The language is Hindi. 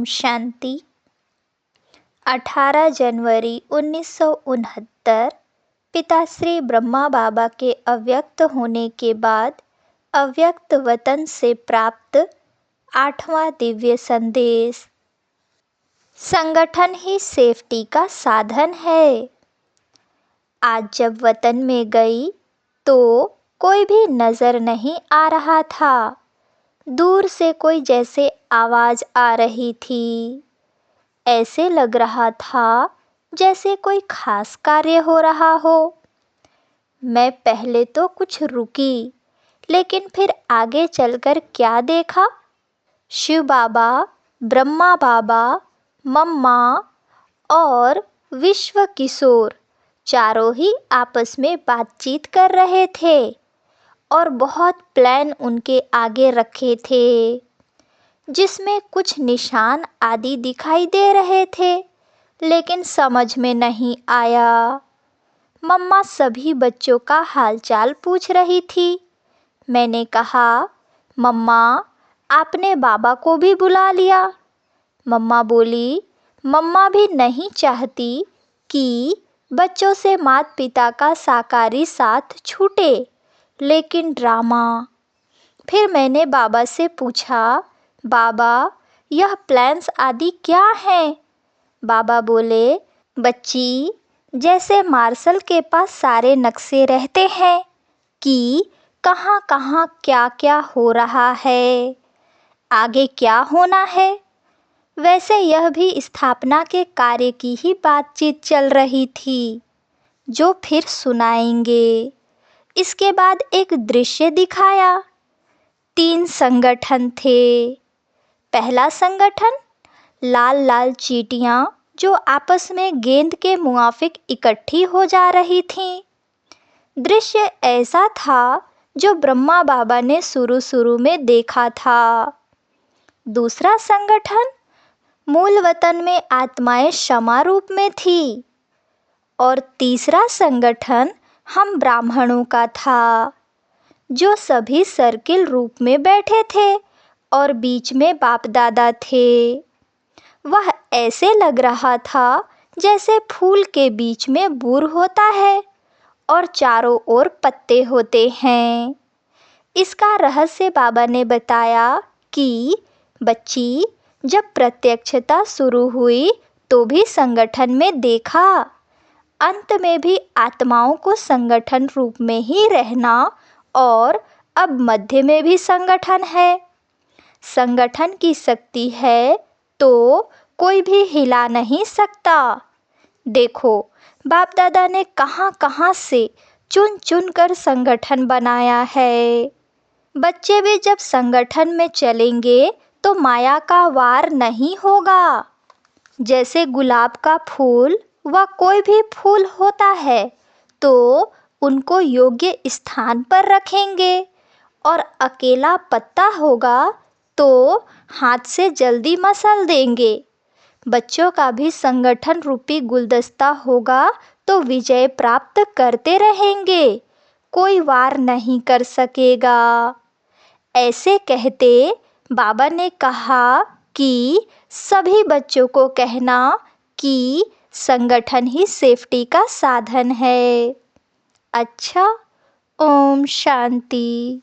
ओम शांति। 18 जनवरी 1969 पिताश्री ब्रह्मा बाबा के अव्यक्त होने के बाद अव्यक्त वतन से प्राप्त 8वां दिव्य संदेश। संगठन ही सेफ्टी का साधन है। आज जब वतन में गई तो कोई भी नजर नहीं आ रहा था। दूर से कोई जैसे आवाज आ रही थी। ऐसे लग रहा था जैसे कोई खास कार्य हो रहा हो। मैं पहले तो कुछ रुकी, लेकिन फिर आगे चलकर क्या देखा, शिव बाबा, ब्रह्मा बाबा, मम्मा और विश्व किशोर चारों ही आपस में बातचीत कर रहे थे और बहुत प्लान उनके आगे रखे थे, जिसमें कुछ निशान आदि दिखाई दे रहे थे, लेकिन समझ में नहीं आया। मम्मा सभी बच्चों का हालचाल पूछ रही थी। मैंने कहा, मम्मा आपने बाबा को भी बुला लिया। मम्मा बोली, मम्मा भी नहीं चाहती कि बच्चों से माता पिता का साकारी साथ छूटे, लेकिन ड्रामा। फिर मैंने बाबा से पूछा, बाबा यह प्लान्स आदि क्या हैं? बाबा बोले, बच्ची, जैसे मार्शल के पास सारे नक्शे रहते हैं कि कहाँ कहाँ क्या क्या हो रहा है, आगे क्या होना है, वैसे यह भी स्थापना के कार्य की ही बातचीत चल रही थी, जो फिर सुनाएंगे। इसके बाद एक दृश्य दिखाया। 3 संगठन थे। पहला संगठन, लाल लाल चींटियां जो आपस में गेंद के मुआफिक इकट्ठी हो जा रही थीं। दृश्य ऐसा था जो ब्रह्मा बाबा ने शुरू में देखा था। दूसरा संगठन, मूल वतन में आत्माएं क्षमा रूप में थी। और तीसरा संगठन हम ब्राह्मणों का था, जो सभी सर्किल रूप में बैठे थे और बीच में बाप दादा थे। वह ऐसे लग रहा था जैसे फूल के बीच में बूर होता है और चारों ओर पत्ते होते हैं। इसका रहस्य बाबा ने बताया कि बच्ची, जब प्रत्यक्षता शुरू हुई तो भी संगठन में देखा, अंत में भी आत्माओं को संगठन रूप में ही रहना, और अब मध्य में भी संगठन है। संगठन की शक्ति है तो कोई भी हिला नहीं सकता। देखो, बाप दादा ने कहां कहां से चुन चुन कर संगठन बनाया है। बच्चे भी जब संगठन में चलेंगे तो माया का वार नहीं होगा। जैसे गुलाब का फूल व कोई भी फूल होता है तो उनको योग्य स्थान पर रखेंगे, और अकेला पत्ता होगा तो हाथ से जल्दी मसल देंगे। बच्चों का भी संगठन रूपी गुलदस्ता होगा तो विजय प्राप्त करते रहेंगे, कोई वार नहीं कर सकेगा। ऐसे कहते बाबा ने कहा कि सभी बच्चों को कहना कि संगठन ही सेफ्टी का साधन है। अच्छा, ओम शांति।